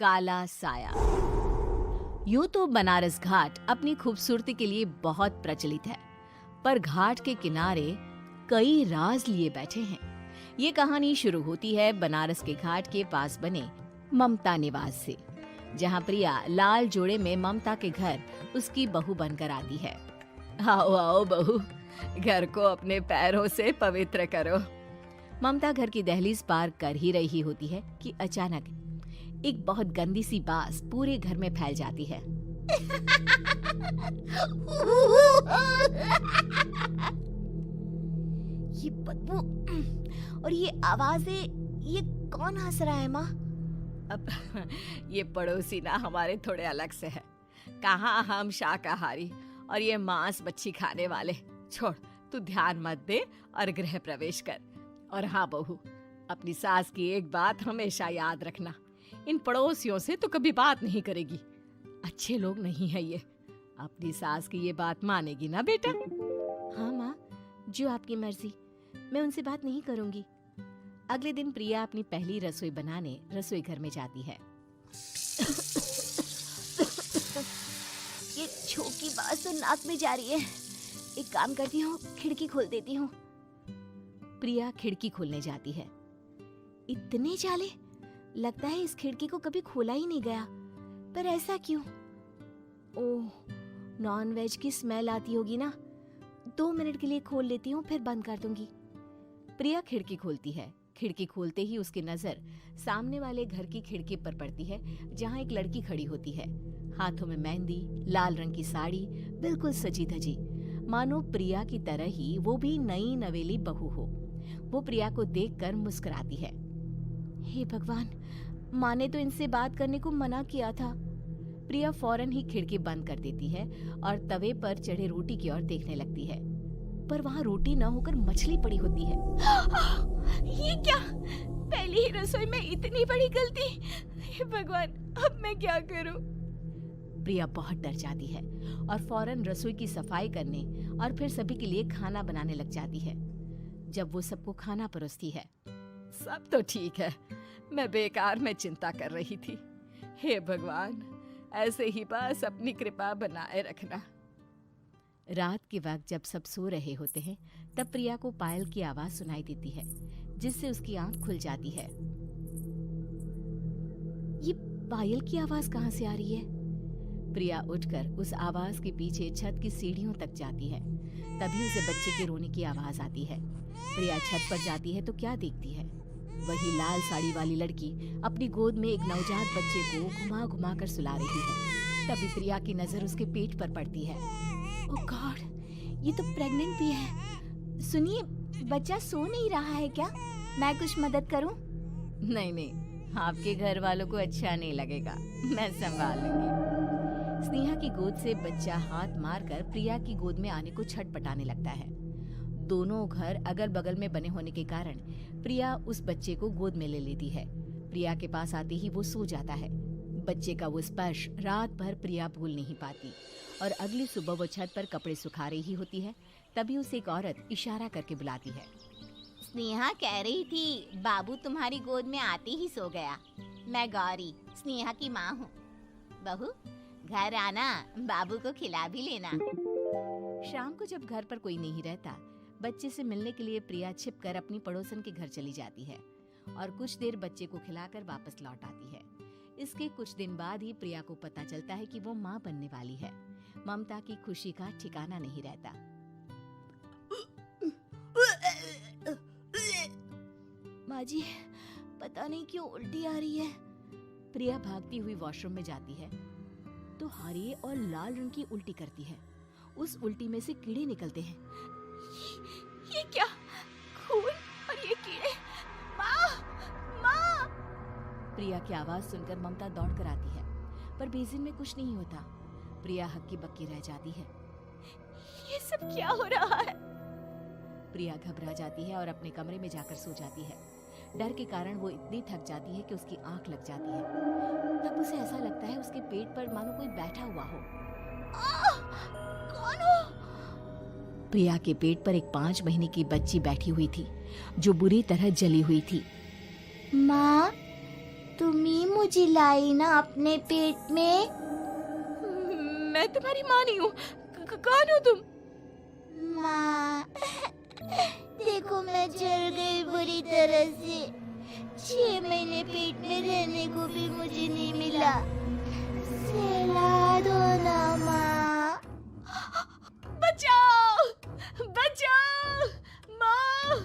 काला साया। यूं तो बनारस घाट अपनी खूबसूरती के लिए बहुत प्रचलित है, पर घाट के किनारे कई राज लिए बैठे हैं। ये कहानी शुरू होती है बनारस के घाट के पास बने ममता निवास से, जहां प्रिया लाल जोड़े में ममता के घर उसकी बहू बनकर आती है। आओ आओ बहू, घर को अपने पैरों से पवित्र करो। ममता घर की दहलीज पार कर ही रही होती है कि अचानक एक बहुत गंदी सी बास पूरे घर में फैल जाती है। ये बदबू और ये आवाजें, ये कौन हंस रहा है माँ? अब ये पड़ोसी ना हमारे थोड़े अलग से है। कहाँ हम शाकाहारी और ये मांस मच्छी खाने वाले। छोड़, तू ध्यान मत दे और गृह प्रवेश कर। और हाँ बहू, अपनी सास की एक बात हमेशा याद रखना, इन पड़ोसियों से तो कभी बात नहीं करेगी। अच्छे लोग नहीं है ये। अपनी सास की ये बात मानेगी ना बेटा? हाँ माँ, जो आपकी मर्जी, मैं उनसे बात नहीं करूंगी। अगले दिन प्रिया अपनी पहली रसोई बनाने रसोई घर में जाती है। ये छोकी बात तो नाक में जा रही है। एक काम करती हूँ, खिड़की खोल देती हूँ। प्रिया खिड़की खोलने जाती है। इतने जाले, लगता है इस खिड़की को कभी खोला ही नहीं गया। पर ऐसा क्यों? ओह, नॉन वेज की स्मेल आती होगी ना। 2 मिनट के लिए खोल लेती हूँ, फिर बंद कर दूंगी। प्रिया खिड़की खोलती है। खिड़की खोलते ही उसकी नजर सामने वाले घर की खिड़की पर पड़ती है, जहाँ एक लड़की खड़ी होती है। हाथों में मेहंदी, लाल रंग की साड़ी, बिल्कुल सजी धजी, मानो प्रिया की तरह ही वो भी नई नवेली बहू हो। वो प्रिया को देखकर मुस्कुराती है। हे भगवान, माँ ने तो इनसे बात करने को मना किया था। प्रिया फौरन ही खिड़की बंद कर देती है और तवे पर चढ़े रोटी की ओर देखने लगती है, पर वहाँ रोटी न होकर मछली पड़ी होती है। ये क्या? पहली ही रसोई में इतनी बड़ी गलती। हे भगवान, अब मैं क्या करूं? प्रिया बहुत डर जाती है और फौरन रसोई की सफाई करने और फिर सभी के लिए खाना बनाने लग जाती है। जब वो सबको खाना परोसती है, सब तो ठीक है, मैं बेकार में चिंता कर रही थी। हे भगवान, ऐसे ही बस अपनी कृपा बनाए रखना। रात के वक्त जब सब सो रहे होते हैं, तब प्रिया को पायल की आवाज सुनाई देती है, जिससे उसकी आंख खुल जाती है। ये पायल की आवाज कहाँ से आ रही है? प्रिया उठकर उस आवाज के पीछे छत की सीढ़ियों तक जाती है। तभी उसे बच्चे के रोने की आवाज आती है। प्रिया छत पर जाती है तो क्या देखती है? वही लाल साड़ी वाली लड़की अपनी गोद में एक नवजात बच्चे को घुमा घुमा कर सुला रही है। तभी प्रिया की नजर उसके पेट पर पड़ती है। ओह गॉड, ये तो प्रेग्नेंट भी है। सुनिए, बच्चा सो नहीं रहा है क्या? मैं कुछ मदद करूं? नहीं नहीं, आपके घर वालों को अच्छा नहीं लगेगा, मैं संभाल लूंगी। स्नेहा की गोद से बच्चा हाथ मारकर प्रिया की गोद में आने को छटपटाने लगता है। दोनों घर अगल बगल में बने होने के कारण प्रिया उस बच्चे को गोद में ले लेती है। प्रिया के पास आते ही वो सो जाता है। बच्चे का वो स्पर्श रात भर प्रिया भूल नहीं पाती और अगली सुबह वो छत पर कपड़े सुखा रही होती है। तभी उसे एक औरत इशारा करके बुलाती है। स्नेहा कह रही थी बाबू तुम्हारी गोद में आते ही सो गया। मैं गौरी, स्नेहा की माँ हूँ। बहू, घर आना, बाबू को खिला भी लेना। शाम को जब घर पर कोई नहीं रहता, बच्चे से मिलने के लिए प्रिया छिपकर अपनी पड़ोसन के घर चली जाती है और कुछ देर बच्चे को खिलाकर वापस लौट आती है। इसके कुछ दिन बाद ही प्रिया को पता चलता है कि वो माँ बनने वाली है। ममता की खुशी का ठिकाना नहीं रहता। माँ जी, पता नहीं क्यों उल्टी आ रही है। प्रिया भागती हुई वॉशरूम में जाती है तो हरे और लाल रंग की उल्टी करती है। उस उल्टी में से कीड़े निकलते हैं। ये क्या? खून और ये कीड़े! माँ! माँ! प्रिया की आवाज सुनकर ममता दौड़ कर आती है, पर बेसिन में कुछ नहीं होता। प्रिया हक्की बक्की रह जाती है। ये सब क्या हो रहा है? प्रिया घबरा जाती है और अपने कमरे में जाकर सो जाती है। डर के कारण वो इतनी थक जाती है कि उसकी आंख लग जाती है। तब उसे ऐसा लगता है उसके पेट पर मानो कोई बैठा हुआ हो। कौन हो? प्रिया के पेट पर एक 5 महीने की बच्ची बैठी हुई थी, जो बुरी तरह जली हुई थी। माँ, तुम ही मुझे लाई ना अपने पेट में। मैं तुम्हारी माँ नहीं हूँ। कौन हो तुम? माँ, देखो मैं जल गई बुरी तरह से। 6 महीने पेट में रहने को भी मुझे नहीं मिला। सहला दो ना माँ। बचाओ! बचाओ! माँ!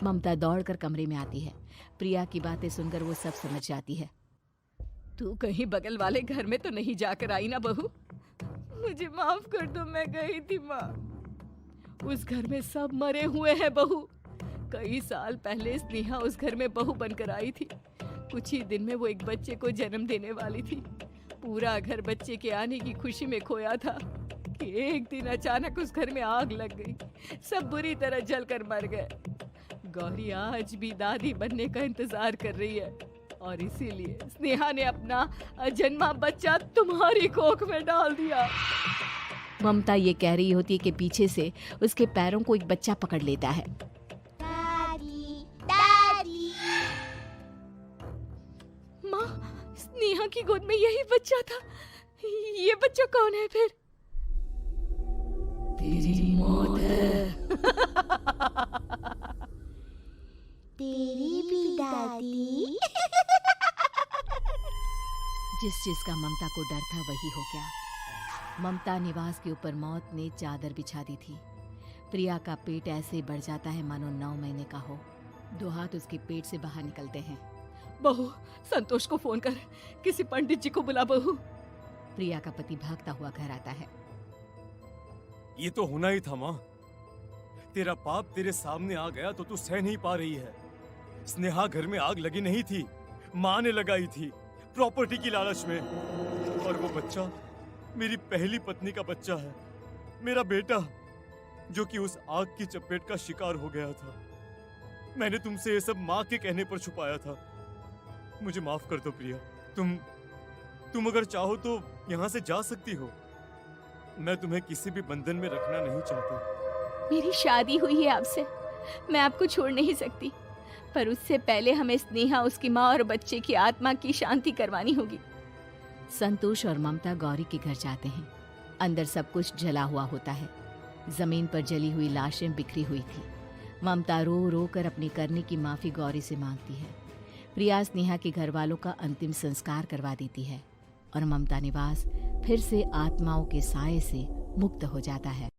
ममता दौड़कर कमरे में आती है। प्रिया की बातें सुनकर वो सब समझ जाती है। तू कहीं बगल वाले घर में तो नहीं जाकर आई ना बहू? मुझे माफ कर दो, मैं गई थी माँ। उस घर में सब मरे हुए हैं बहू। कई साल पहले स्नेहा उस घर में बहू बनकर आई थी। कुछ ही दिन में वो एक बच्चे को जन्म देने वाली थी। पूरा घर बच्चे के आने की खुशी में खोया था कि एक दिन अचानक उस घर में आग लग गई। सब बुरी तरह जलकर मर गए। गौरी आज भी दादी बनने का इंतजार कर रही है और इसीलिए स्नेहा ने अपना अजन्मा बच्चा तुम्हारी कोख में डाल दिया। ममता ये कह रही होती है कि पीछे से उसके पैरों को एक बच्चा पकड़ लेता है। दादी, दादी। माँ, स्नेहा की गोद में यही बच्चा था। ये बच्चा कौन है फिर? तेरी मौत है। तेरी भी दादी। जिस चीज का ममता को डर था वही हो गया। ममता निवास के ऊपर मौत ने चादर बिछा दी थी। प्रिया का पेट ऐसे बढ़ जाता है मानो 9 महीने का हो। 2 हाथ उसके पेट से बाहर निकलते हैं। बहू, संतोष को फोन कर, किसी पंडित जी को बुला बहू। प्रिया का पति भागता हुआ घर आता है। ये तो होना ही था माँ। तेरा पाप तेरे सामने आ गया तो तू सह नहीं पा रही है। स्नेहा घर में आग लगी नहीं थी, माँ ने लगाई थी, प्रॉपर्टी की लालच में। और वो बच्चा मेरी पहली पत्नी का बच्चा है, मेरा बेटा, जो कि उस आग की चपेट का शिकार हो गया था। मैंने तुमसे ये सब माँ के कहने पर छुपाया था। मुझे माफ कर दो प्रिया। तुम अगर चाहो तो यहाँ से जा सकती हो। मैं तुम्हें किसी भी बंधन में रखना नहीं चाहता। मेरी शादी हुई है आपसे, मैं आपको छोड़ नहीं सकती, पर उससे पहले हमें स्नेहा, उसकी माँ और बच्चे की आत्मा की शांति करवानी होगी। संतोष और ममता गौरी के घर जाते हैं। अंदर सब कुछ जला हुआ होता है। जमीन पर जली हुई लाशें बिखरी हुई थी। ममता रो रो कर अपनी करने की माफी गौरी से मांगती है। प्रिया स्नेहा के घर वालों का अंतिम संस्कार करवा देती है और ममता निवास फिर से आत्माओं के साए से मुक्त हो जाता है।